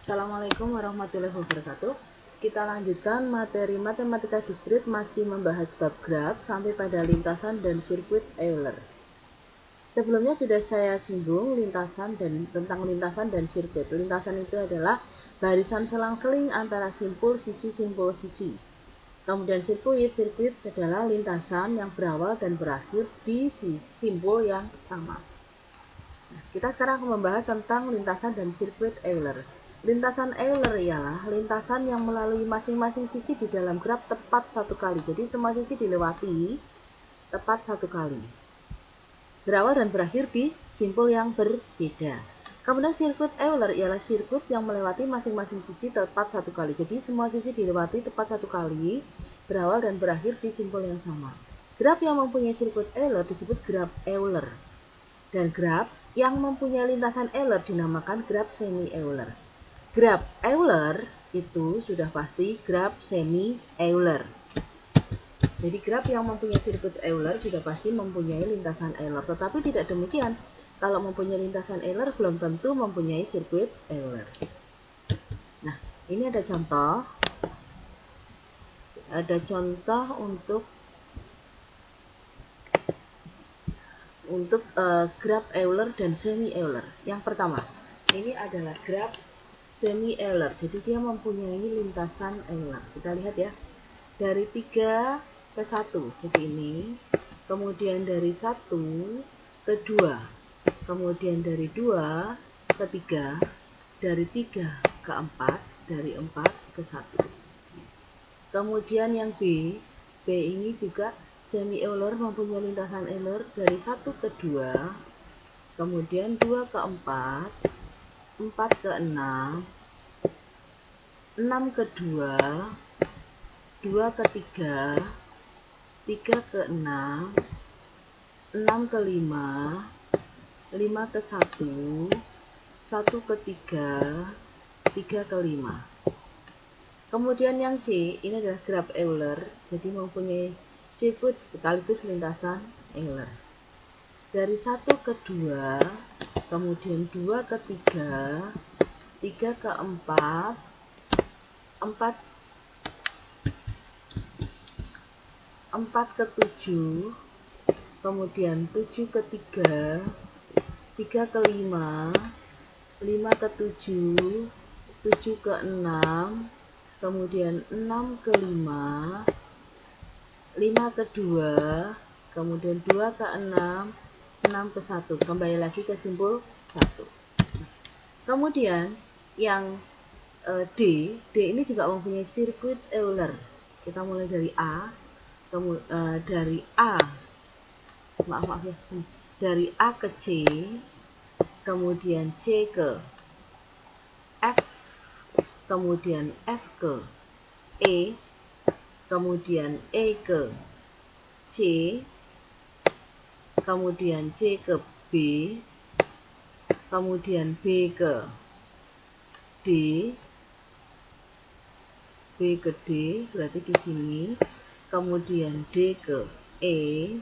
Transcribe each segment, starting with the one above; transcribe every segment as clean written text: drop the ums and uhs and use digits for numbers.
Assalamualaikum warahmatullahi wabarakatuh. Kita lanjutkan materi matematika diskrit, masih membahas bab graf sampai pada lintasan dan sirkuit Euler. Sebelumnya sudah saya singgung tentang lintasan dan sirkuit. Lintasan itu adalah barisan selang-seling antara simpul sisi. Kemudian sirkuit adalah lintasan yang berawal dan berakhir di simpul yang sama. Kita sekarang akan membahas tentang lintasan dan sirkuit Euler. Lintasan Euler ialah lintasan yang melalui masing-masing sisi di dalam graf tepat satu kali. Jadi semua sisi dilewati tepat satu kali. Berawal dan berakhir di simpul yang berbeda. Kemudian sirkuit Euler ialah sirkuit yang melewati masing-masing sisi tepat satu kali. Jadi semua sisi dilewati tepat satu kali, berawal dan berakhir di simpul yang sama. Graf yang mempunyai sirkuit Euler disebut graf Euler. Dan graf yang mempunyai lintasan Euler dinamakan graf semi Euler. Graf Euler itu sudah pasti graf semi Euler. Jadi graf yang mempunyai sirkuit Euler sudah pasti mempunyai lintasan Euler. Tetapi tidak demikian. Kalau mempunyai lintasan Euler belum tentu mempunyai sirkuit Euler. Nah, ini ada contoh. Ada contoh untuk graf Euler dan semi Euler. Yang pertama, ini adalah graf semi Euler. Jadi dia mempunyai lintasan Euler. Kita lihat ya. Dari 3 ke 1. Jadi ini. Kemudian dari 1 ke 2. Kemudian dari 2 ke 3. Dari 3 ke 4. Dari 4 ke 1. Kemudian yang B ini juga semi Euler, mempunyai lintasan Euler dari 1 ke 2, kemudian 2 ke 4, 4 ke 6, 6 ke 2, 2 ke 3, 3 ke 6, 6 ke 5, 5 ke 1, 1 ke 3, 3 ke 5. Kemudian yang C, ini adalah graf Euler, jadi mempunyai sirkuit sekaligus lintasan Euler. Dari 1 ke 2, kemudian 2 ke 3, 3 ke 4, 4 ke 7, kemudian 7 ke 3, 3 ke 5, 5 ke 7, 7 ke 6, kemudian 6 ke 5, 5 ke 2, kemudian 2 ke 6, 6 ke 1. Kembali lagi ke simpul 1. Kemudian yang D ini juga mempunyai sirkuit Euler. Kita mulai dari A, dari A ke C, kemudian C ke F, kemudian F ke E, kemudian E ke C, kemudian C ke B, kemudian B ke D, B ke D berarti di sini, kemudian D ke E,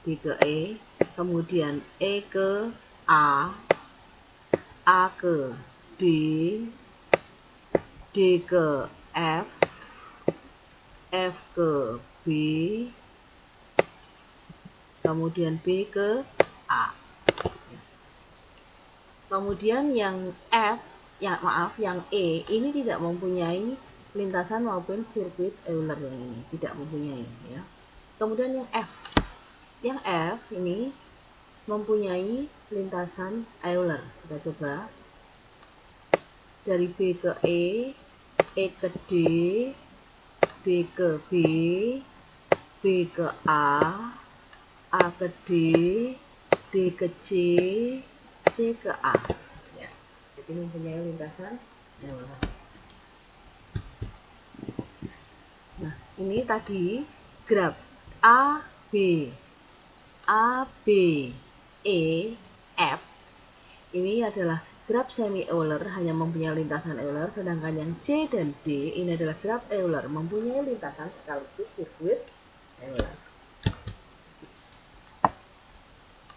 D ke E, kemudian E ke A ke D, D ke F, F ke B, kemudian B ke A. Kemudian yang yang E ini tidak mempunyai lintasan maupun sirkuit Euler, yang ini tidak mempunyai ya. Kemudian yang F ini mempunyai lintasan Euler. Kita coba dari B ke E ke D, D ke B, B ke A ke D, D ke C, C ke A. Ya, jadi mempunyai lintasan Euler. Nah, ini tadi graf A, B, E, F. Ini adalah graf semi Euler, hanya mempunyai lintasan Euler, sedangkan yang C dan D ini adalah graf Euler, mempunyai lintasan sekaligus sirkuit Euler.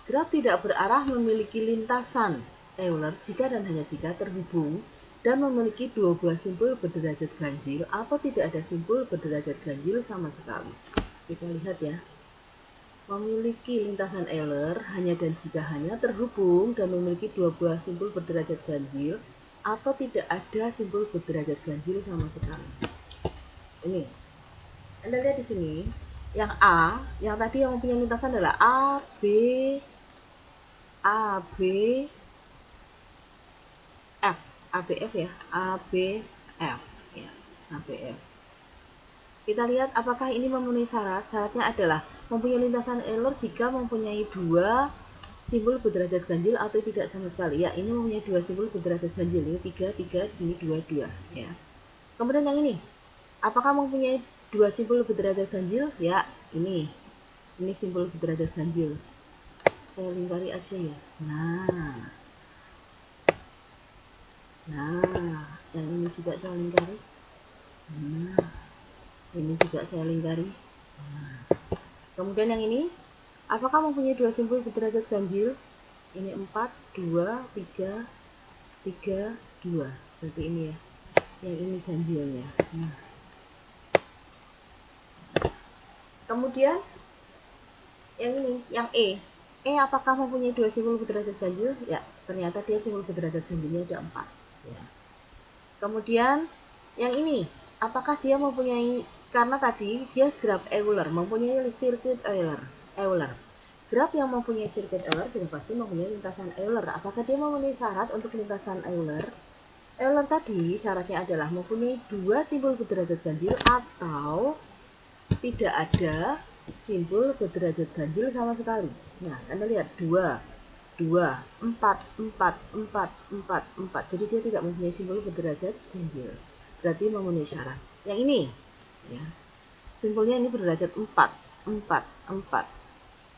Graf tidak berarah memiliki lintasan Euler jika dan hanya jika terhubung dan memiliki dua buah simpul berderajat ganjil atau tidak ada simpul berderajat ganjil sama sekali. Kita lihat ya. Memiliki lintasan Euler hanya dan jika hanya terhubung dan memiliki dua buah simpul berderajat ganjil atau tidak ada simpul berderajat ganjil sama sekali. Ini, Anda lihat di sini, yang A, yang tadi yang mempunyai lintasan adalah A, B, F, ABF ya, ABF ya, ABF. Kita lihat apakah ini memenuhi syarat. Syaratnya adalah mempunyai lintasan Euler jika mempunyai dua simpul berderajat ganjil atau tidak sama sekali. Ya, ini mempunyai dua simpul berderajat ganjil. Ini 3, 3, di sini 2, 2 ya. Kemudian yang ini, apakah mempunyai dua simpul berderajat ganjil? Ya, ini simpul berderajat ganjil. Saya lingkari aja ya. Nah, yang ini juga saya lingkari. Ini juga saya lingkari. Kemudian yang ini, apakah mempunyai dua simpul berderajat ganjil? Ini 4, 2, 3, 3, 2. Berarti ini ya. Yang ini ganjilnya. Kemudian yang ini, yang E. Apakah mempunyai dua simpul berderajat ganjil? Ya, ternyata dia simpul berderajat ganjilnya ada 4. Ya. Kemudian yang ini, apakah dia mempunyai, karena tadi dia graf Euler, mempunyai sirkuit Euler. Graf yang mempunyai sirkuit Euler sudah pasti mempunyai lintasan Euler. Apakah dia memenuhi syarat untuk lintasan Euler? Euler tadi syaratnya adalah mempunyai dua simpul berderajat ganjil atau tidak ada simpul berderajat ganjil sama sekali. Nah, Anda lihat 2, 4, 4, 4, 4, 4. Jadi dia tidak mempunyai simpul berderajat ganjil. Berarti memenuhi syarat. Yang ini, ya, simpulnya ini berderajat 4, 4, 4,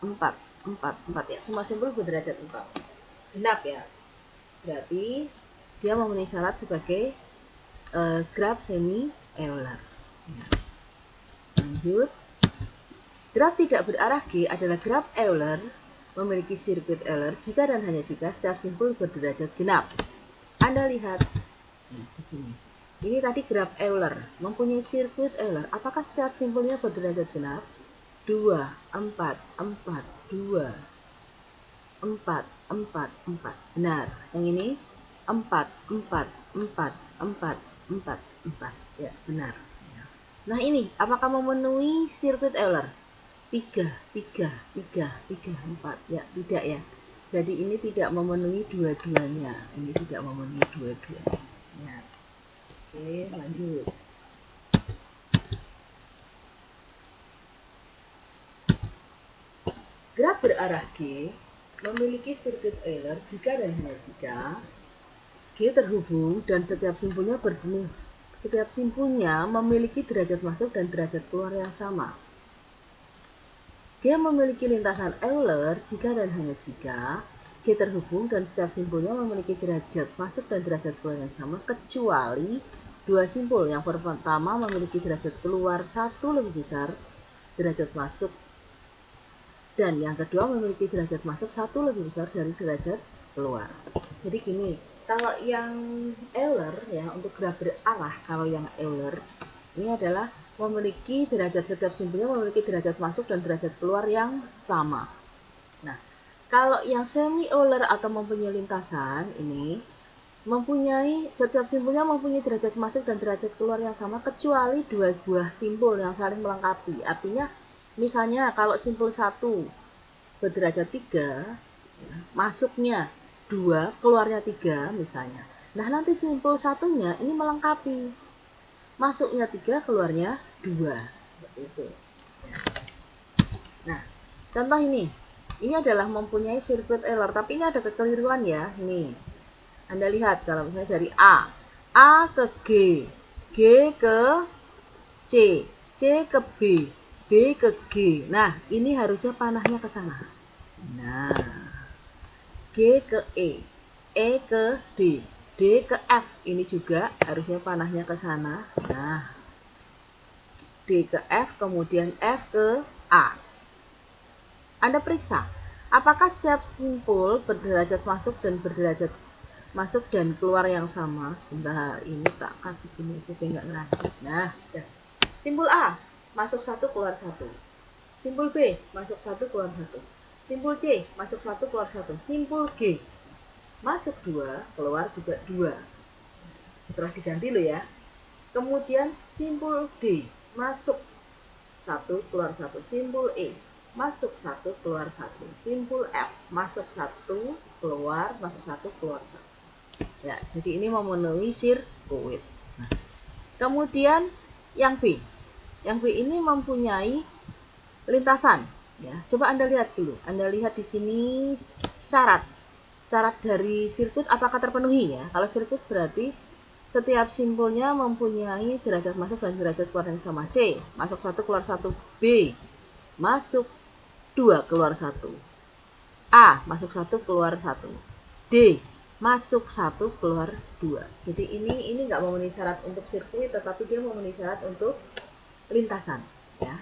4, 4, 4 ya. Semua simpul berderajat 4. Genap ya. Berarti dia memenuhi syarat sebagai graf semi Euler. Ya. Lanjut. Graf tidak berarah G adalah graf Euler memiliki sirkuit Euler jika dan hanya jika setiap simpul berderajat genap. Anda lihat di sini. Ini tadi graf Euler mempunyai sirkuit Euler. Apakah setiap simpulnya berderajat genap? 2, 4, 4, 2, 4, 4, 4. Benar. Yang ini 4, 4, 4, 4, 4, 4. Ya, benar. Nah ini, apakah memenuhi sirkuit Euler? 3, 3, 3, 3, 4. Ya, tidak ya. Jadi ini tidak memenuhi dua-duanya. Ini tidak memenuhi dua-duanya. Ya. Oke, lanjut. Graf berarah G memiliki sirkuit Euler jika dan hanya jika G terhubung dan setiap simpulnya memiliki derajat masuk dan derajat keluar yang sama. Dia memiliki lintasan Euler jika dan hanya jika G terhubung dan setiap simpulnya memiliki derajat masuk dan derajat keluar yang sama kecuali dua simpul. Yang pertama memiliki derajat keluar 1 lebih besar derajat masuk dan yang kedua memiliki derajat masuk 1 lebih besar dari derajat keluar. Jadi gini, kalau yang Euler ya untuk graf berarah, kalau yang Euler ini adalah memiliki derajat, setiap simpulnya memiliki derajat masuk dan derajat keluar yang sama. Nah, kalau yang semi Euler atau mempunyai lintasan ini setiap simpulnya mempunyai derajat masuk dan derajat keluar yang sama kecuali dua buah simpul yang saling melengkapi. Artinya misalnya kalau simpul 1 berderajat 3 ya, masuknya 2 keluarnya 3 misalnya. Nah, nanti simpul satunya ini melengkapi. Masuknya 3, keluarnya 2. Seperti itu. Nah, contoh ini. Ini adalah mempunyai sirkuit Euler, tapi ini ada kekeliruan ya. Nih. Anda lihat kalau misalnya dari A ke G, G ke C, C ke B, B ke G. Nah, ini harusnya panahnya ke sana. Nah, G ke E ke D, D ke F, ini juga harusnya panahnya ke sana. Nah, D ke F, kemudian F ke A. Anda periksa, Apakah setiap simpul berderajat masuk dan keluar yang sama? Sebentar, ini tak kasih gini supaya nggak ngerajut. Nah, ya. Simpul A masuk 1 keluar 1. Simpul B masuk 1 keluar 1. Simpul C masuk 1 keluar 1. Simpul G masuk 2 keluar juga 2. Setelah diganti lo ya. Kemudian simpul D masuk 1 keluar 1. Simpul E masuk 1 keluar 1. Simpul F masuk 1 keluar, masuk 1 keluar 1. Ya, jadi ini memenuhi sirkuit. Nah, kemudian yang B. Yang B ini mempunyai lintasan. Ya, coba Anda lihat dulu. Anda lihat di sini syarat dari sirkuit apakah terpenuhi ya? Kalau sirkuit berarti setiap simpulnya mempunyai derajat masuk dan derajat keluar yang sama. C masuk 1 keluar 1. B masuk 2 keluar 1. A masuk 1 keluar 1. D masuk 1 keluar 2. Jadi ini nggak memenuhi syarat untuk sirkuit, tetapi dia memenuhi syarat untuk lintasan ya.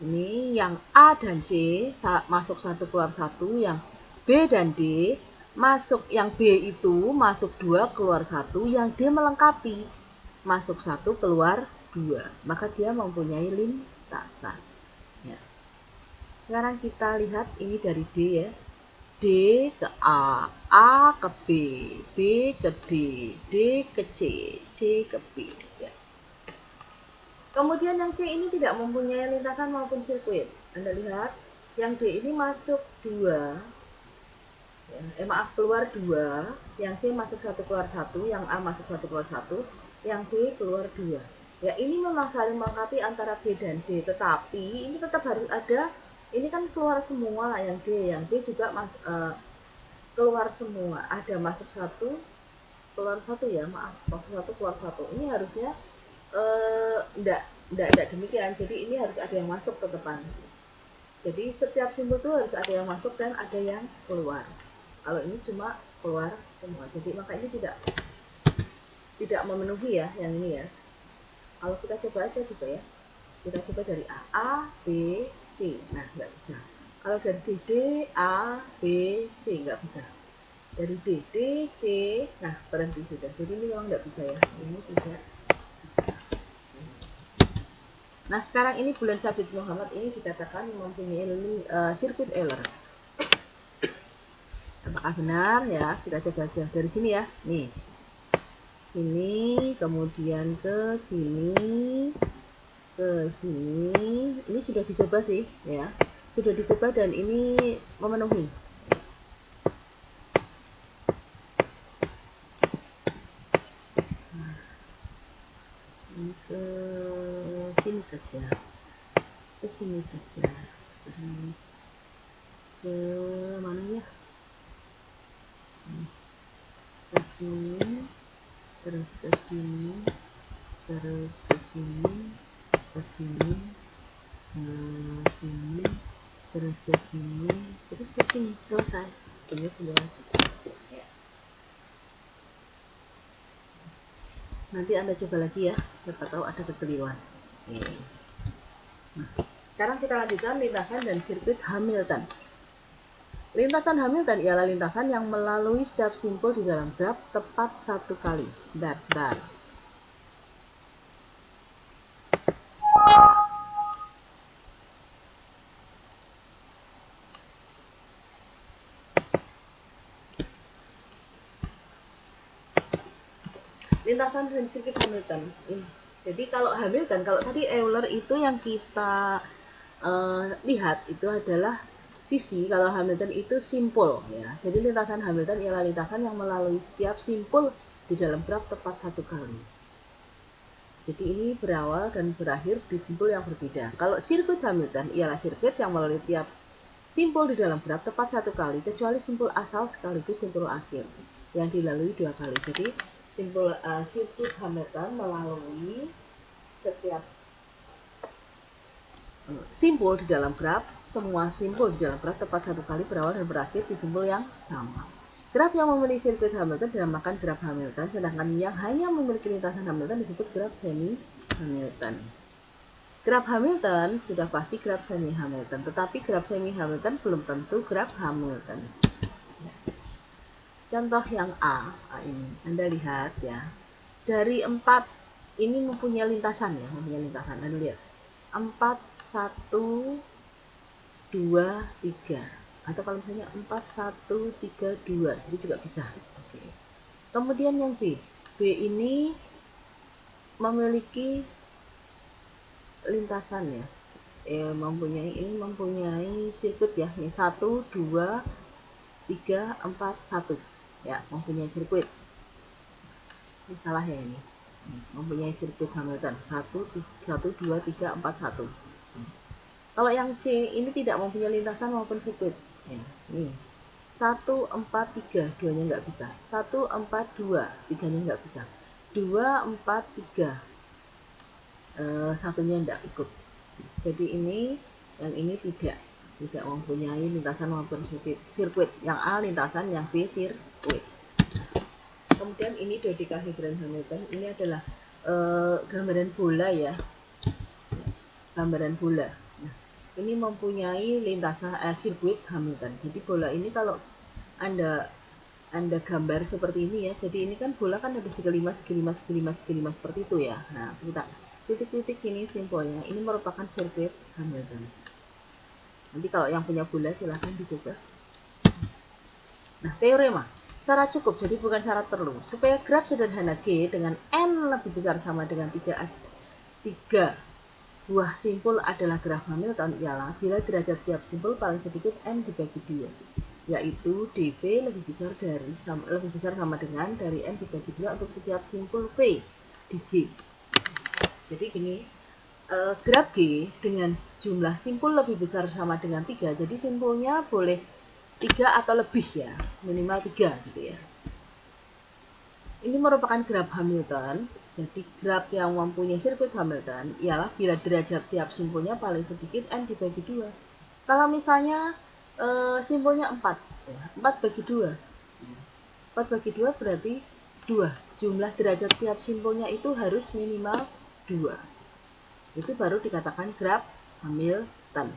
Ini yang A dan C masuk 1 keluar 1, yang B dan D masuk, yang B itu masuk 2 keluar 1, yang D melengkapi masuk 1 keluar 2, maka dia mempunyai lintasan ya. Sekarang kita lihat ini dari D ya. D ke A ke B, B ke D, D ke C, C ke B ya. Kemudian yang C ini tidak mempunyai lintasan maupun sirkuit. Anda lihat, yang D ini masuk 2, ya, keluar 2, yang C masuk 1 keluar 1, yang A masuk 1 keluar 1, yang B keluar 2. Ya, ini memang saling melengkapi antara B dan D, tetapi ini tetap harus ada, ini kan keluar semua yang D, yang B juga keluar semua. Ada masuk 1, keluar 1 ya, maaf, masuk 1 keluar 1. Ini harusnya enggak demikian. Jadi ini harus ada yang masuk ke depan. Jadi setiap simpul itu harus ada yang masuk dan ada yang keluar. Kalau ini cuma keluar semua. Jadi maka ini tidak memenuhi ya yang ini ya. Kalau kita coba aja juga ya. Kita coba dari A, B, C. Nah, nggak bisa. Kalau dari D, A, B, C nggak bisa. Dari D, C. Nah, berhenti sudah. Jadi ini memang nggak bisa ya. Ini tidak bisa. Nah, sekarang ini bulan sabit Muhammad ini dikatakan mempunyai sirkuit Euler. Apakah benar ya? Kita coba aja dari sini ya. Nih. Ini kemudian ke sini. Ini sudah dicoba sih ya. Sudah dicoba dan ini memenuhi. Nah, ini ke sini saja, ke sini saja, terus ke mana ya, ke sini, terus ke sini, terus ke sini, ke sini, sini, terus ke sini, terus ke sini, selesai. Ini sudah ya. Nanti Anda coba lagi ya, siapa tahu ada kekeliruan. Nah, sekarang kita lanjutkan lintasan dan sirkuit Hamilton. Lintasan Hamilton ialah lintasan yang melalui setiap simpul di dalam graf tepat 1 kali. Bentar. Lintasan dan sirkuit Hamilton. Jadi kalau Hamilton, kalau tadi Euler itu yang kita lihat itu adalah sisi, kalau Hamilton itu simpul ya. Jadi lintasan Hamilton ialah lintasan yang melalui tiap simpul di dalam graf tepat 1 kali. Jadi ini berawal dan berakhir di simpul yang berbeda. Kalau sirkuit Hamilton ialah sirkuit yang melalui tiap simpul di dalam graf tepat 1 kali, kecuali simpul asal sekaligus simpul akhir yang dilalui 2 kali. Jadi simpul sirkuit Hamilton melalui setiap simpul di dalam graf, semua simpul di dalam graf tepat 1 kali berawal dan berakhir di simpul yang sama. Graf yang memiliki sirkuit Hamilton dinamakan graf Hamilton, sedangkan yang hanya memiliki lintasan Hamilton disebut graf semi Hamilton. Graf Hamilton sudah pasti graf semi Hamilton, tetapi graf semi Hamilton belum tentu graf Hamilton. Contoh yang A ini, Anda lihat ya, dari 4 ini mempunyai lintasan ya, Anda lihat 4, 1, 2, 3, atau kalau misalnya 4, 1, 3, 2, itu juga bisa. Oke. Kemudian yang B ini memiliki lintasan ya, mempunyai sirkuit ya, ini 1, 2, 3, 4, 1 ya, mempunyai sirkuit. Ini salah ya, ini mempunyai sirkuit Hamilton 1, 2, 3, 4, 1. Kalau yang C ini tidak mempunyai lintasan maupun sirkuit ya, ini 1, 4, 3, 2 nya nggak bisa, 1, 4, 2, 3 nya nggak bisa, 2, 4, 3, satunya tidak ikut. Jadi yang ini tidak mempunyai lintasan maupun sirkuit. Yang A lintasan, yang B sirkuit. Kemudian ini dodecahedron Hamilton. Ini adalah gambaran bola ya, gambaran bola. Nah, ini mempunyai lintasan sirkuit Hamilton. Jadi bola ini kalau anda gambar seperti ini ya. Jadi ini kan bola kan ada sekelima seperti itu ya. Nah, kita titik-titik ini simbolnya, ini merupakan sirkuit Hamilton. Nanti kalau yang punya bola silahkan dicoba. Nah, teorema syarat cukup, jadi bukan syarat perlu. Supaya graf sederhana G dengan N lebih besar sama dengan 3 buah simpul adalah graf Hamilton ialah bila derajat tiap simpul paling sedikit N dibagi 2, yaitu dV lebih besar sama dengan dari N dibagi 2 untuk setiap simpul V di G. Jadi gini, graf G dengan jumlah simpul lebih besar sama dengan 3, jadi simpulnya boleh 3 atau lebih ya, minimal 3 gitu ya. Ini merupakan graf Hamilton. Jadi graf yang mempunyai sirkuit Hamilton ialah bila derajat tiap simpulnya paling sedikit N dibagi 2. Kalau misalnya simpulnya 4 ya, 4 bagi 2 berarti 2. Jumlah derajat tiap simpulnya itu harus minimal 2. Itu baru dikatakan graf Hamilton.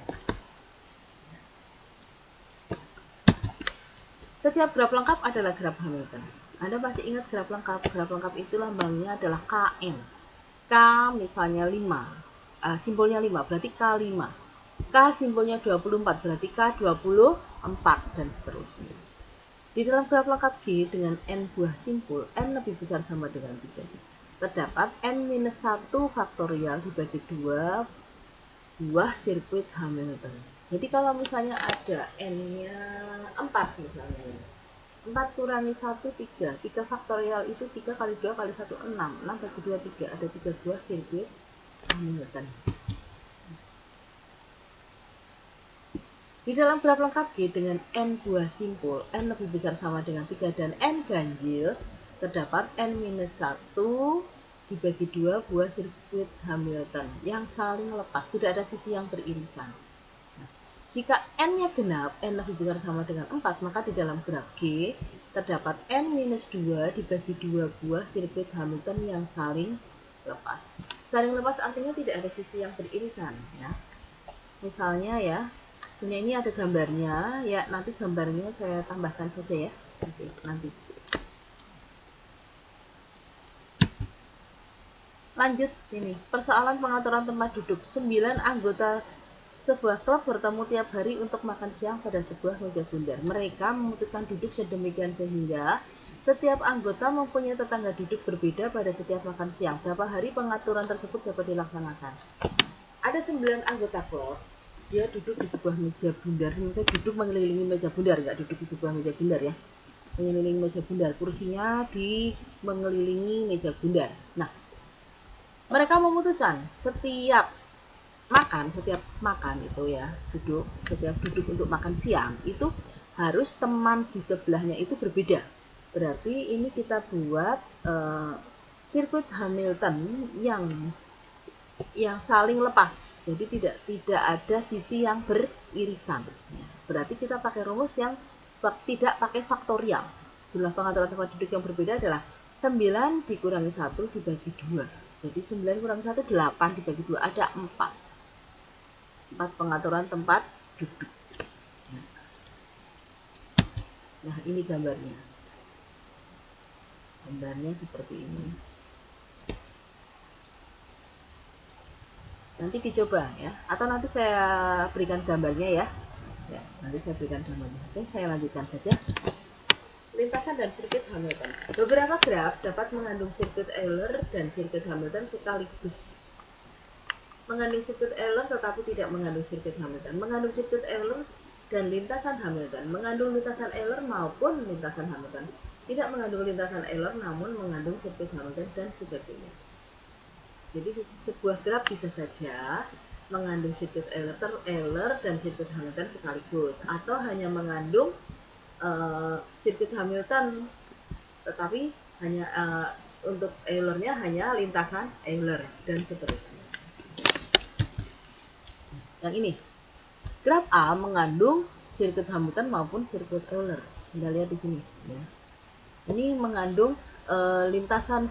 Setiap graf lengkap adalah graf Hamilton. Anda pasti ingat graf lengkap. Graf lengkap itu lambangnya adalah Kn. K misalnya 5, simbolnya 5 berarti K5. K simbolnya 24 berarti K24 dan seterusnya. Di dalam graf lengkap G dengan N buah simpul, N lebih besar sama dengan 3. Terdapat N-1 faktorial dibagi 2 buah sirkuit Hamilton. Jadi kalau misalnya ada N-nya 4 misalnya, 4 kurangi 1, 3. 3 faktorial itu 3 kali 2 kali 1, 6. 6 bagi 2, 3. Ada 3 buah sirkuit Hamilton. Di dalam graf lengkap G dengan N buah simpul, N lebih besar sama dengan 3 dan N ganjil, terdapat N-1 dibagi 2 buah sirkuit Hamilton yang saling lepas, tidak ada sisi yang beririsan. Nah, jika N-nya genap, N lebih besar sama dengan 4, maka di dalam graf G terdapat N-2 dibagi 2 buah sirkuit Hamilton yang saling lepas. Saling lepas artinya tidak ada sisi yang beririsan ya. Misalnya ya, ini ada gambarnya ya, nanti gambarnya saya tambahkan saja ya. Oke, nanti. Lanjut ini, persoalan pengaturan tempat duduk. 9 anggota sebuah klub bertemu tiap hari untuk makan siang pada sebuah meja bundar. Mereka memutuskan duduk sedemikian sehingga setiap anggota mempunyai tetangga duduk berbeda pada setiap makan siang. Berapa hari pengaturan tersebut dapat dilaksanakan? Ada 9 anggota klub, dia duduk di sebuah meja bundar. Misalnya duduk mengelilingi meja bundar, nggak duduk di sebuah meja bundar ya. Mengelilingi meja bundar, kursinya mengelilingi meja bundar. Nah, mereka memutuskan setiap makan itu ya, setiap duduk untuk makan siang itu harus teman di sebelahnya itu berbeda. Berarti ini kita buat sirkuit Hamilton yang saling lepas. Jadi tidak ada sisi yang beririsan. Berarti kita pakai rumus yang tidak pakai faktorial. Jumlah pengaturan tempat duduk yang berbeda adalah 9 dikurangi 1 dibagi 2. Jadi 9 kurang 1, 8 dibagi 2, ada 4. 4 pengaturan tempat duduk. Nah, ini gambarnya. Gambarnya seperti ini. Nanti dicoba ya, atau nanti saya berikan gambarnya ya. Ya, nanti saya berikan gambarnya. Oke, saya lanjutkan saja. Lintasan dan sirkuit Hamilton. Beberapa graf dapat mengandung sirkuit Euler dan sirkuit Hamilton sekaligus. Mengandung sirkuit Euler tetapi tidak mengandung sirkuit Hamilton. Mengandung sirkuit Euler dan lintasan Hamilton. Mengandung lintasan Euler maupun lintasan Hamilton. Tidak mengandung lintasan Euler namun mengandung sirkuit Hamilton dan sebagainya. Jadi sebuah graf bisa saja mengandung sirkuit Euler dan sirkuit Hamilton sekaligus, atau hanya mengandung sirkuit Hamilton, tetapi hanya untuk Eulernya hanya lintasan Euler dan seterusnya. Yang ini, graf A mengandung sirkuit Hamilton maupun sirkuit Euler. Anda lihat di sini. Ya. Ini mengandung lintasan,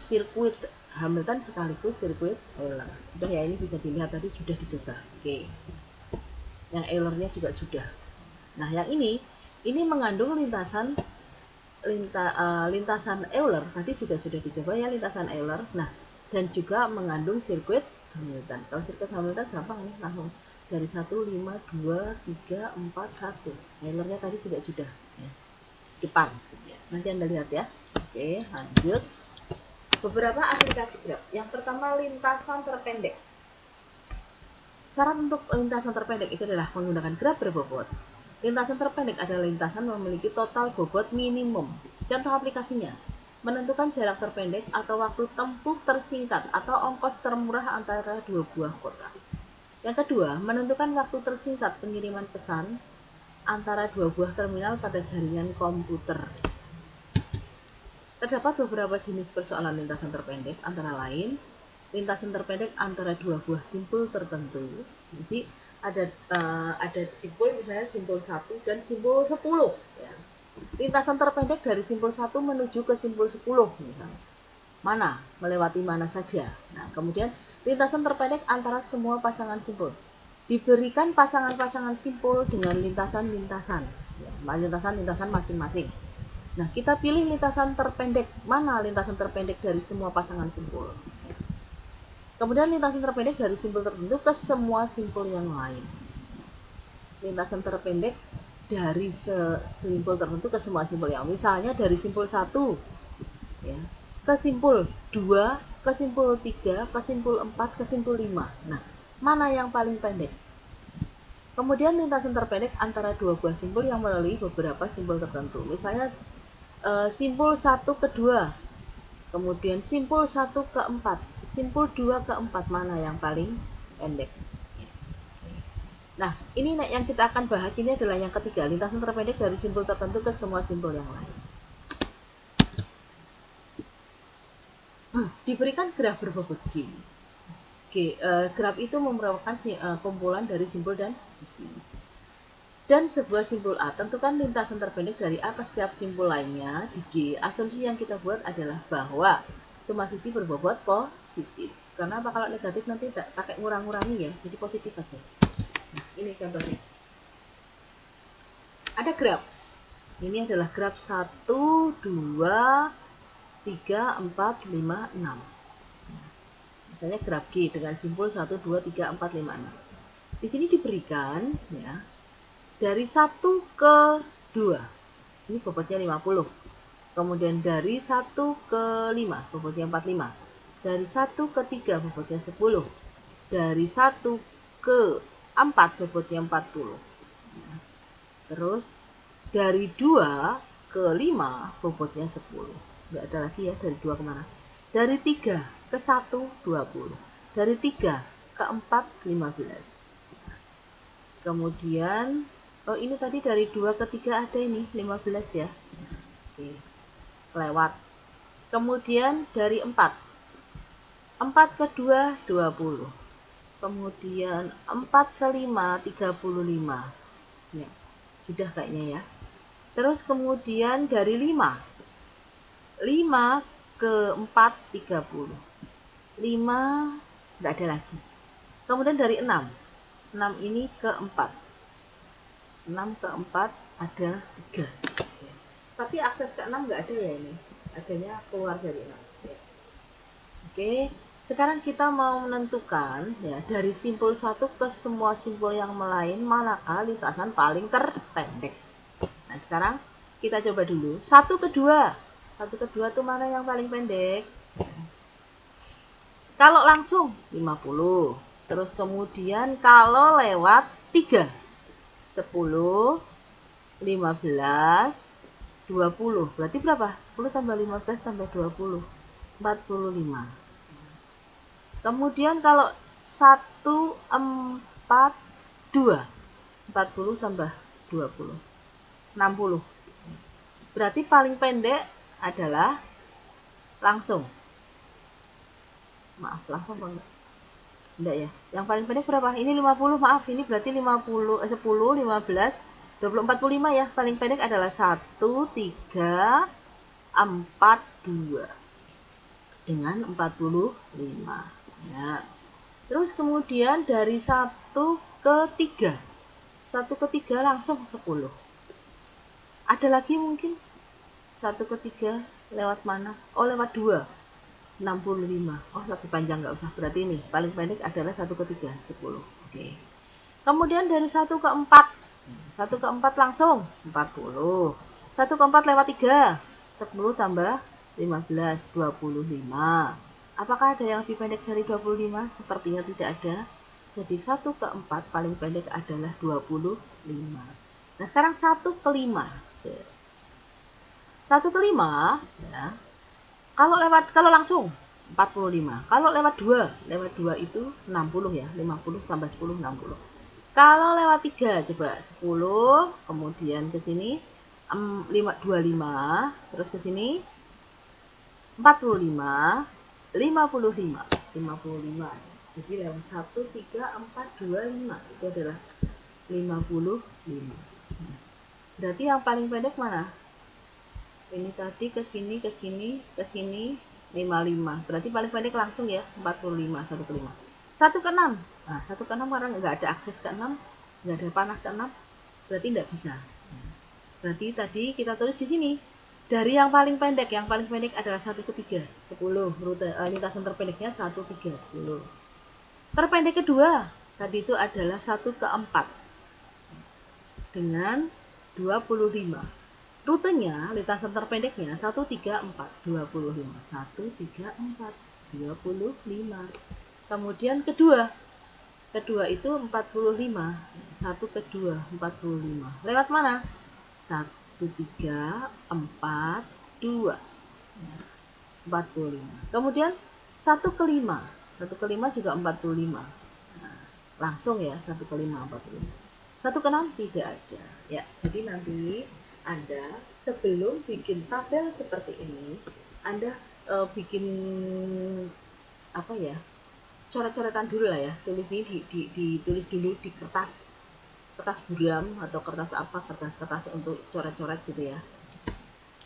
sirkuit Hamilton sekaligus sirkuit Euler. Sudah ya, ini bisa dilihat tadi sudah dicoba. Oke. Yang Eulernya juga sudah. Nah, yang ini mengandung lintasan Euler. Tadi juga sudah dicoba ya, lintasan Euler. Nah, dan juga mengandung sirkuit Hamilton. Kalau sirkuit Hamilton gampang nih, langsung dari 1, 5, 2, 3, 4, 1. Eulernya tadi juga sudah ya. Depan. Ya. Nanti Anda lihat ya. Oke, lanjut. Beberapa aplikasi graf. Yang pertama, lintasan terpendek. Syarat untuk lintasan terpendek itu adalah menggunakan graf berbobot. Lintasan terpendek adalah lintasan memiliki total bobot minimum. Contoh aplikasinya, menentukan jarak terpendek atau waktu tempuh tersingkat atau ongkos termurah antara dua buah kota. Yang kedua, menentukan waktu tersingkat pengiriman pesan antara dua buah terminal pada jaringan komputer. Terdapat beberapa jenis persoalan lintasan terpendek, antara lain lintasan terpendek antara dua buah simpul tertentu. Jadi ada simpul, misalnya simpul 1 dan simpul 10 ya. Lintasan terpendek dari simpul 1 menuju ke simpul 10 misalnya. Mana? Melewati mana saja. Nah, kemudian lintasan terpendek antara semua pasangan simpul. Diberikan pasangan-pasangan simpul dengan lintasan-lintasan ya, lintasan-lintasan masing-masing. Nah, kita pilih lintasan terpendek. Mana lintasan terpendek dari semua pasangan simpul? Kemudian lintasan terpendek dari simpul tertentu ke semua simpul yang lain. Lintasan terpendek dari simpul tertentu ke semua simpul yang lain. Misalnya dari simpul 1 ya, ke simpul 2, ke simpul 3, ke simpul 4, ke simpul 5. Nah, mana yang paling pendek? Kemudian lintasan terpendek antara dua buah simpul yang melalui beberapa simpul tertentu. Misalnya simpul 1 ke 2, kemudian simpul 1 ke 4, simpul 2 ke 4, mana yang paling pendek? Nah, ini yang kita akan bahas ini adalah yang ketiga, lintasan terpendek dari simpul tertentu ke semua simpul yang lain. Diberikan graf berbobot G. Graf itu merupakan kumpulan dari simpul dan sisi. Dan sebuah simpul A, tentukan lintasan terpendek dari A ke setiap simpul lainnya di G. Asumsi yang kita buat adalah bahwa semua sisi berbobot positif. Karena apa, kalau negatif nanti tidak pakai ngurang-ngurangi ya, jadi positif aja. Nah, ini contohnya. Ada graf. Ini adalah graf 1, 2, 3, 4, 5, 6. Misalnya graf G dengan simpul 1, 2, 3, 4, 5, 6. Di sini diberikan ya, dari 1 ke 2 ini bobotnya 50, kemudian dari 1 ke 5 bobotnya 45, dari 1 ke 3 bobotnya 10, dari 1 ke 4 bobotnya 40, terus dari 2 ke 5 bobotnya 10, nggak ada lagi ya, dari 2 kemana, dari 3 ke 1 20, dari 3 ke 4 15, kemudian ini tadi dari 2 ke 3 ada ini 15 ya. Oke. Lewat. Kemudian dari 4 ke 2 20. Kemudian 4 ke 5 35. Ya. Sudah kayaknya ya. Terus kemudian dari 5 ke 4 30. 5 nggak ada lagi. Kemudian dari 6 ini ke 4, 6 ke 4 ada 3. Tapi akses ke 6 nggak ada ya ini, adanya keluar dari 6. Oke, sekarang kita mau menentukan ya dari simpul 1 ke semua simpul yang lain manakah lintasan paling terpendek. Nah, sekarang kita coba dulu 1 ke 2. 1 ke 2 tuh mana yang paling pendek? Kalau langsung 50. Terus kemudian kalau lewat 3, 10, 15, 20. Berarti berapa? 10 tambah 15 tambah 20. 45. Kemudian kalau 1, 4, 2. 40 tambah 20. 60. Berarti paling pendek adalah langsung. Maaf, langsung apa enggak? Enggak ya. Yang paling pendek berapa? Ini 50, maaf. Ini berarti 50, 10, 15, 20, 45 ya. Paling pendek adalah 1, 3, 4, 2. Dengan 45. Ya. Terus kemudian dari 1 ke 3. 1 ke 3 langsung 10. Ada lagi mungkin? 1 ke 3 lewat mana? Oh, lewat 2. 65. Oh, lebih panjang nggak usah. Berarti ini paling pendek adalah 1 ke 3, 10. Oke. Kemudian dari 1 ke 4. 1 ke 4 langsung 40. 1 ke 4 lewat 3. 10 tambah 15, 25. Apakah ada yang lebih pendek dari 25? Sepertinya tidak ada. Jadi 1 ke 4 paling pendek adalah 25. Nah, sekarang 1 ke 5. 1 ke 5 ya. Kalau langsung 45. Kalau lewat 2 itu 60 ya. 50 tambah 10 60. Kalau lewat 3 coba 10, kemudian ke sini 25, terus ke sini 45, 55. 55. Jadi lewat 1 3 4 2 5 itu adalah 55. Berarti yang paling pendek mana? Ini tadi ke sini, ke sini, ke sini 55. Berarti paling pendek langsung ya 45, 1 ke 5. 1 ke 6. Nah, 1 ke 6 karena nggak ada akses ke 6, nggak ada panah ke 6, berarti nggak bisa. Berarti tadi kita tulis di sini. Dari yang paling pendek adalah 1 ke 3, 10. Rute lintasan terpendeknya 1, 3, 10. Terpendek kedua tadi itu adalah 1 ke 4 dengan 25. Rutenya, lintasan terpendeknya 1, 3, 4, 25. 1, 3, 4, 25. Kemudian kedua itu 45. 1 ke 2, 45. Lewat mana? 1, 3, 4, 2. 45. Kemudian 1 ke 5. 1 ke 5 juga 45. Nah, langsung ya 1 ke 5, 45. 1 ke 6 tidak ada. Ya, jadi nanti Anda sebelum bikin tabel seperti ini, Anda bikin apa ya? Coret-coretan dulu lah ya. Tulis ini ditulis dulu di kertas buram atau kertas apa, kertas untuk coret-coret gitu ya.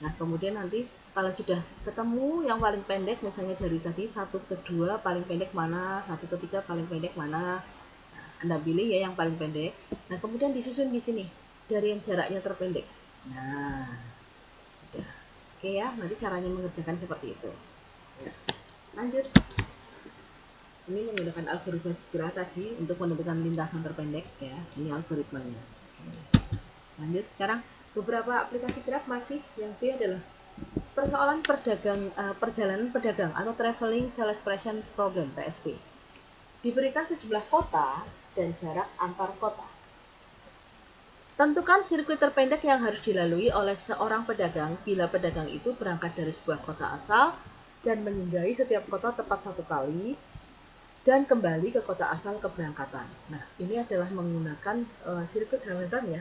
Nah, kemudian nanti kalau sudah ketemu yang paling pendek, misalnya dari tadi 1 ke 2 paling pendek mana, 1 ke 3 paling pendek mana, nah, Anda pilih ya yang paling pendek. Nah, kemudian disusun di sini dari yang jaraknya terpendek. Nah, udah. Oke ya, nanti caranya mengerjakan seperti itu. Ya. Lanjut. Ini menggunakan algoritma segera tadi untuk menentukan lintasan terpendek ya. Ini algoritmanya. Lanjut sekarang beberapa aplikasi graf masih yang B adalah persoalan perjalanan pedagang atau Traveling Celebration Program TSP. Diberikan sejumlah kota dan jarak antar kota. Tentukan sirkuit terpendek yang harus dilalui oleh seorang pedagang bila pedagang itu berangkat dari sebuah kota asal dan menyinggahi setiap kota tepat 1 kali dan kembali ke kota asal keberangkatan. Nah, ini adalah menggunakan sirkuit Hamilton ya.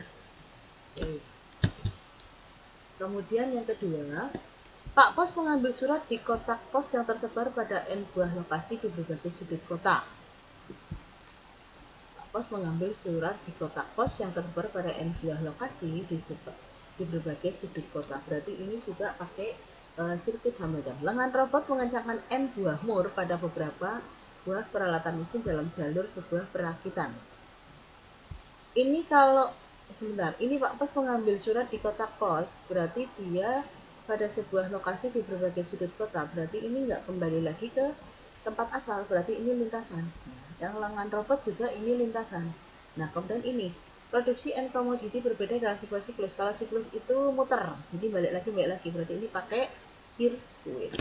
Oke. Kemudian yang kedua, Pak Pos mengambil surat di kotak pos yang tersebar pada N buah lokasi di berbagai sudut kota. Pak Pos mengambil surat di kotak pos yang tersebar pada N buah lokasi di berbagai sudut kota. Berarti ini juga pakai sirkuit Hamilton. Lengan robot mengencangkan N buah mur pada beberapa buah peralatan mesin dalam jalur sebuah perakitan. Ini kalau sebentar, ini Pak Pos mengambil surat di kotak pos, berarti dia pada sebuah lokasi di berbagai sudut kota, berarti ini nggak kembali lagi ke tempat asal, berarti ini lintasan. Yang lengan robot juga ini lintasan. Nah, kemudian ini produksi and commodity berbeda dalam sebuah siklus. Kalau siklus itu muter, jadi balik lagi, berarti ini pakai sirkuit.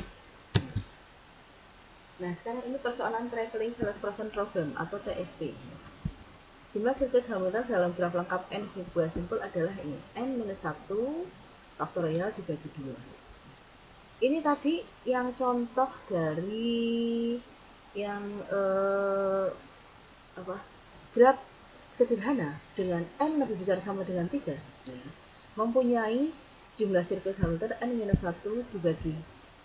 Nah, sekarang ini persoalan traveling salesperson problem atau TSP. Jumlah sirkuit Hamilton dalam graf lengkap N sebuah simpul adalah ini, N-1 faktorial dibagi 2. Ini tadi yang contoh dari yang graf sederhana dengan N lebih besar sama dengan 3 mempunyai jumlah sirkuit Hamilton N-1 dibagi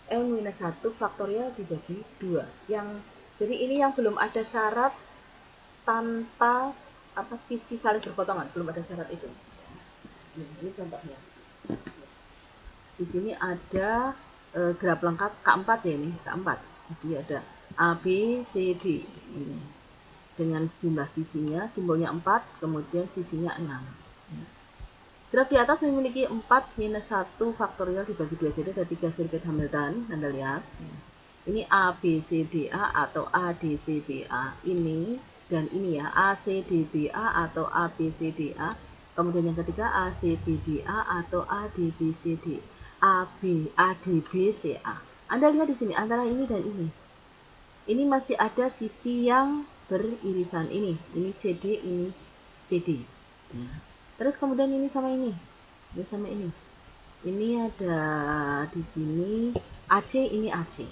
N-1 faktorial dibagi 2. Jadi ini yang belum ada syarat tanpa sisi saling berpotongan, belum ada syarat itu. Ini contohnya. Di sini ada graf lengkap K4 ya, ini K4. Jadi ada A, B, C, D ini. Dengan jumlah sisinya, simbolnya 4, kemudian sisinya 6. Graf di atas memiliki 4 minus 1 faktorial dibagi 2. Jadi ada 3 sirkuit Hamilton, Anda lihat. Ini A, B, C, D, A atau A, D, C, D, A. Ini dan ini ya, A, C, D, B, A atau A, B, C, D, A. Kemudian yang ketiga A, C, B, D, A atau A, D, B, C, D, A, B, A, D, B, C, A. Anda lihat di sini antara ini dan ini. Ini masih ada sisi yang beririsan ini CD, ini CD. Ya. Terus kemudian ini sama ini sama ini. Ini ada di sini AC, ini AC.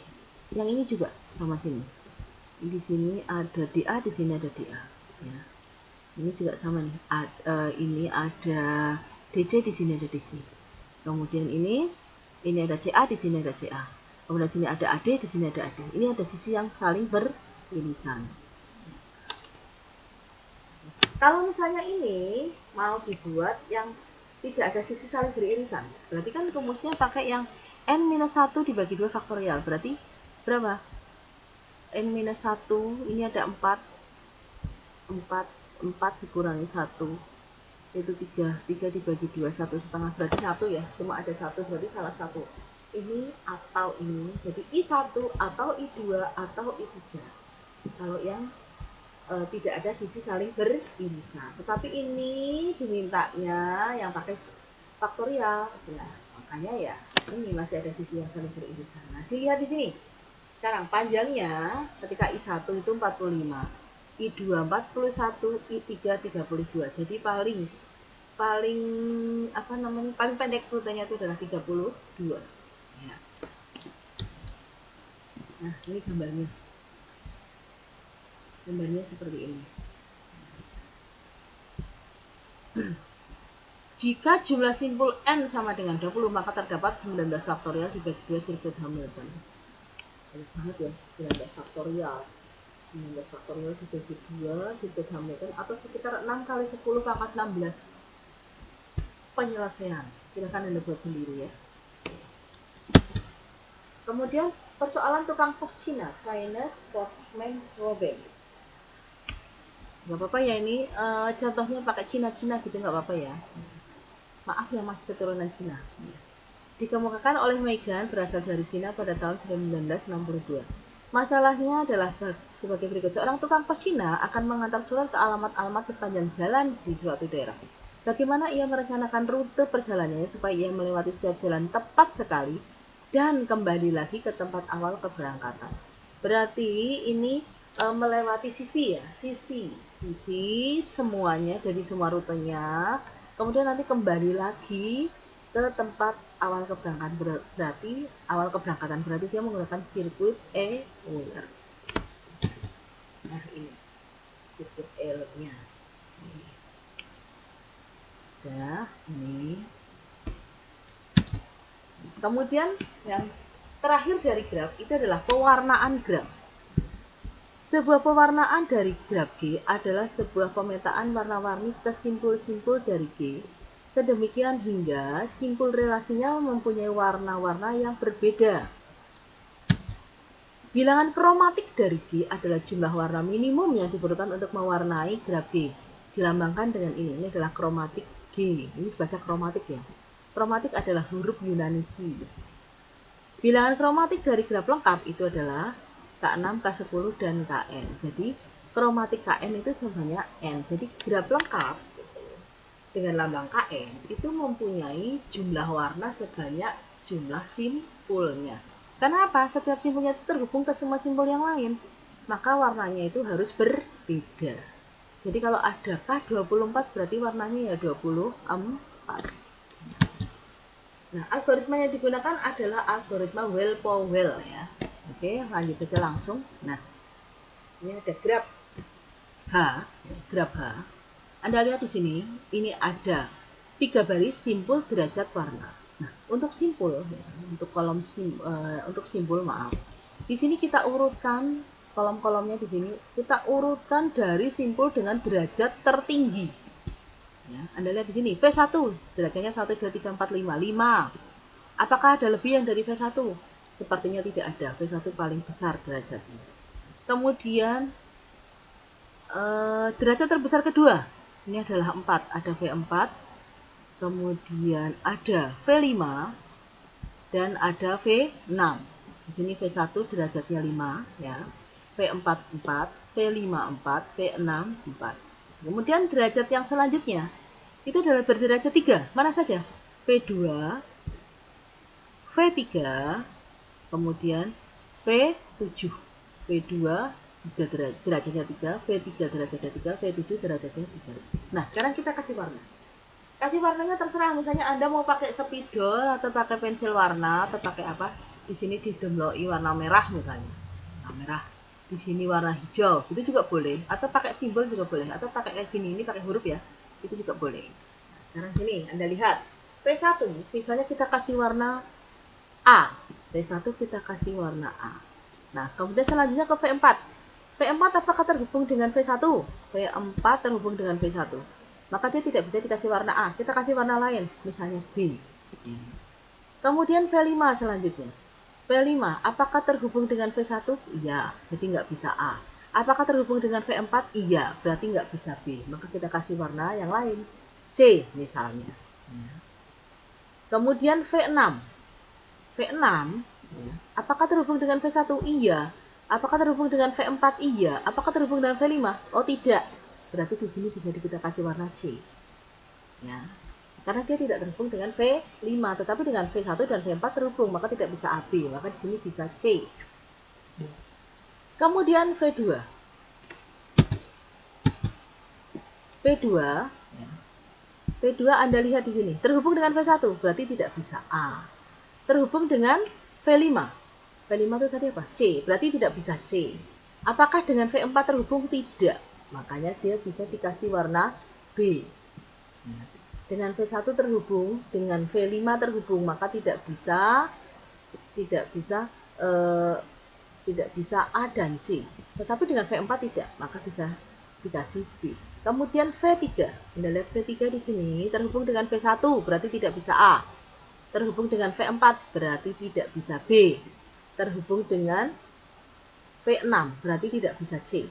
Yang ini juga sama sini. Di sini ada DA, di sini ada DA. Ya. Ini juga sama nih. Ini ada DC, di sini ada DC. Kemudian ini ada CA, di sini ada CA. Kemudian di sini ada AD, di sini ada AD. Ini ada sisi yang saling beririsan. Kalau misalnya ini mau dibuat yang tidak ada sisi saling beririsan, berarti kan rumusnya pakai yang N-1 dibagi 2 faktorial. Berarti berapa? N-1 ini ada 4 dikurangi 1 itu 3 dibagi 2 1,5 berarti 1 ya, cuma ada 1 berarti salah satu ini atau ini, jadi I1 atau I2 atau I3 kalau yang tidak ada sisi saling beririsan. Tetapi ini dimintanya yang pakai faktorial ya, makanya ya ini masih ada sisi yang saling beririsan. Nah, dilihat di sini. Sekarang panjangnya ketika I1 itu 45, I2 41, I3 32. Jadi paling pendek rutenya itu adalah 32. Ya. Nah, ini gambarnya. Gambarnya seperti ini. Jika jumlah simpul N sama dengan 20, maka terdapat 19 faktorial dibagi 2 sirkuit Hamilton. Banyak banget ya, 19 faktorial. 19 faktorial dibagi 2 sirkuit Hamilton atau sekitar 6 kali 10 pangkat 16. Penyelesaian. Silahkan Anda buat sendiri ya. Kemudian persoalan tukang pos Cina, China Sportsman Problem. Gak apa-apa ya ini contohnya pakai Cina-Cina gitu, gak apa-apa ya. Maaf ya mas, keturunan Cina. Dikemukakan oleh Megan berasal dari Cina pada tahun 1962. Masalahnya adalah sebagai berikut. Seorang tukang pos Cina akan mengantar surat ke alamat-alamat sepanjang jalan di suatu daerah. Bagaimana ia merencanakan rute perjalanannya supaya ia melewati setiap jalan tepat sekali dan kembali lagi ke tempat awal keberangkatan. Berarti ini melewati sisi ya, sisi semuanya dari semua rutenya, kemudian nanti kembali lagi ke tempat awal keberangkatan. Berarti awal keberangkatan berarti dia menggunakan sirkuit Euler. Nah ini sirkuit Euler-nya. Ya, ini. Kemudian yang terakhir dari graf itu adalah pewarnaan graf. Sebuah pewarnaan dari graf G adalah sebuah pemetaan warna-warni ke simpul-simpul dari G sedemikian hingga simpul relasinya mempunyai warna-warna yang berbeda. Bilangan kromatik dari G adalah jumlah warna minimum yang diperlukan untuk mewarnai graf G. Dilambangkan dengan ini adalah kromatik G. Ini dibaca kromatik ya. Kromatik adalah huruf Yunani G. Bilangan kromatik dari graf lengkap itu adalah K6, K10, dan Kn. Jadi kromatik Kn itu sebenarnya N. Jadi graf lengkap dengan lambang Kn itu mempunyai jumlah warna sebanyak jumlah simpulnya. Karena apa? Setiap simpulnya itu terhubung ke semua simpul yang lain. Maka warnanya itu harus berbeda. Jadi kalau ada K24 berarti warnanya ya 24. Nah, algoritma yang digunakan adalah algoritma Well-Powell ya. Oke, lanjut aja langsung. Nah, ini ada graf H. Anda lihat di sini, ini ada 3 baris simpul derajat warna. Nah, untuk simpul, ya, untuk kolom untuk simpul maaf. Di sini kita urutkan kolom-kolomnya di sini kita urutkan dari simpul dengan derajat tertinggi. Ya, Anda lihat di sini V1 derajatnya 1, 2, 3, 4, 5. Apakah ada lebih yang dari V1? Sepertinya tidak ada. V1 paling besar derajatnya. Kemudian derajat terbesar kedua ini adalah 4, ada V4. Kemudian ada V5 dan ada V6. Di sini V1 derajatnya 5 ya. V4 4, V5 4, V6 4. Kemudian derajat yang selanjutnya itu adalah berderajat 3. Mana saja? V2, V3, kemudian V7. V2 derajatnya 3, V3 derajatnya 3, V7 derajatnya 3. Nah, sekarang kita kasih warna. Kasih warnanya terserah, misalnya Anda mau pakai spidol atau pakai pensil warna atau pakai apa? Di sini didemloi warna merah misalnya. Warna merah. Di sini warna hijau, itu juga boleh, atau pakai simbol juga boleh, atau pakai kayak gini, ini pakai huruf ya, itu juga boleh. Nah, sekarang sini Anda lihat P1, misalnya kita kasih warna A, P1 kita kasih warna A. Nah, kemudian selanjutnya ke V4. V4 apakah terhubung dengan V1? V4 terhubung dengan V1. Maka dia tidak bisa dikasih warna A, kita kasih warna lain, misalnya B. Kemudian V5 selanjutnya. V5, apakah terhubung dengan V1? Iya, jadi nggak bisa A. Apakah terhubung dengan V4? Iya, berarti nggak bisa B. Maka kita kasih warna yang lain. C misalnya. Kemudian V6. V6, apakah terhubung dengan V1? Iya. Apakah terhubung dengan V4? Iya. Apakah terhubung dengan V5? Oh, tidak. Berarti di sini bisa kita kasih warna C. Ya. Karena dia tidak terhubung dengan V5, tetapi dengan V1 dan V4 terhubung, maka tidak bisa AB, maka di sini bisa C. Kemudian V2. V2 Anda lihat di sini, terhubung dengan V1, berarti tidak bisa A. Terhubung dengan V5. V5 itu tadi apa? C, berarti tidak bisa C. Apakah dengan V4 terhubung? Tidak. Makanya dia bisa dikasih warna B. Dengan V1 terhubung, dengan V5 terhubung, maka tidak bisa A dan C. Tetapi dengan V4 tidak, maka bisa dikasih B. Kemudian V3. Anda lihat V3 di sini terhubung dengan V1, berarti tidak bisa A. Terhubung dengan V4, berarti tidak bisa B. Terhubung dengan V6, berarti tidak bisa C.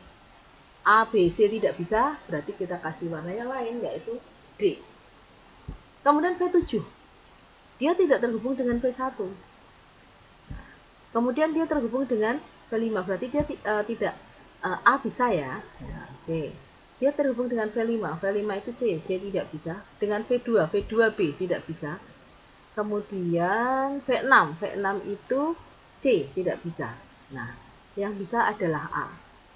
A, B, C tidak bisa, berarti kita kasih warna yang lain, yaitu D. Kemudian V7, dia tidak terhubung dengan V1. Kemudian dia terhubung dengan V5, berarti dia tidak A bisa ya. Oke. Dia terhubung dengan V5, V5 itu C, C tidak bisa. Dengan V2, V2B tidak bisa. Kemudian V6, V6 itu C tidak bisa. Nah, yang bisa adalah A.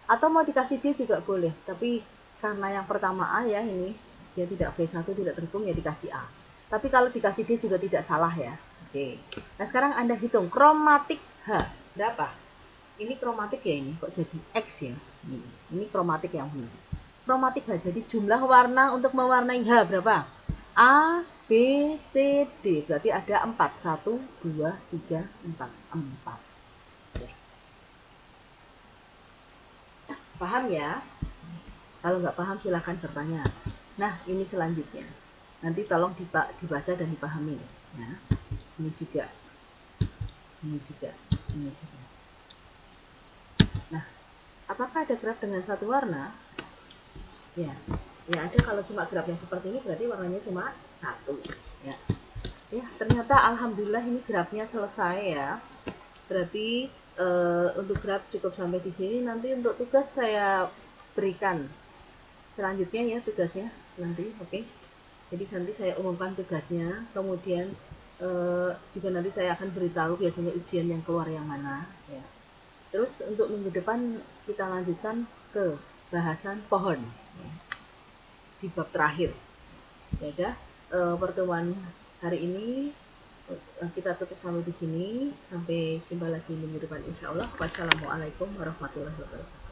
Atau mau dikasih D juga boleh, tapi karena yang pertama A ya ini, dia tidak V1 tidak terhubung ya dikasih A. Tapi kalau dikasih D juga tidak salah ya. Oke. Nah, sekarang Anda hitung kromatik H berapa? Ini kromatik ya, ini kok jadi X ya. Ini kromatik yang benar. Kromatik H, jadi jumlah warna untuk mewarnai H berapa? A, B, C, D. Berarti ada 4. 1, 2, 3, 4. 4. Paham ya? Kalau nggak paham silahkan bertanya. Nah, ini selanjutnya. nanti tolong dibaca dan dipahami ya. Ini juga, ini juga, ini juga. Nah, apakah ada graf dengan satu warna? Ya, ya ada. Kalau cuma grafnya seperti ini berarti warnanya cuma satu ya. Ya, ternyata alhamdulillah ini grafnya selesai ya. Berarti untuk graf cukup sampai di sini. Nanti untuk tugas saya berikan selanjutnya ya, tugasnya nanti. Oke. Jadi nanti saya umumkan tugasnya, kemudian juga nanti saya akan beritahu biasanya ujian yang keluar yang mana ya. Terus untuk minggu depan kita lanjutkan ke bahasan pohon ya, di bab terakhir. Ya udah, pertemuan hari ini kita tutup sampai di sini. Sampai jumpa lagi minggu depan insya Allah. Wassalamualaikum warahmatullahi wabarakatuh.